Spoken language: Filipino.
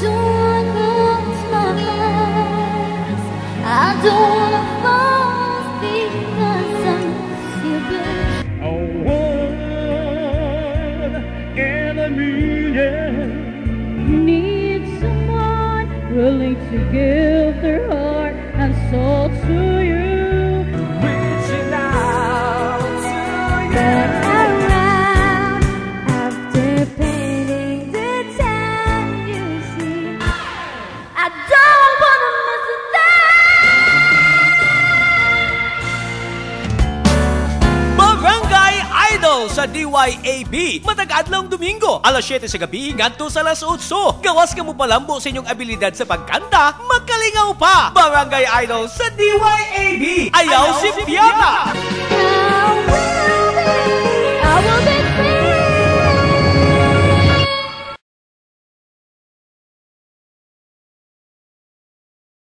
don't wanna close my eyes. I don't wanna fall asleep 'cause I miss you, babe. A one in a million Need someone willing to give their heart and soul to you. reaching out to you. Turn around after painting the town you see. I don't wanna miss a thing. Barangay Idol sa DYAB. Matag-adlong Domingo, alas 7 sa gabi, ngadto sa alas 8. Gawas ka mo palambo sa inyong abilidad sa pagkanta, magkalingaw pa. Barangay Idol sa DYAB. Ayaw si Piata. I will be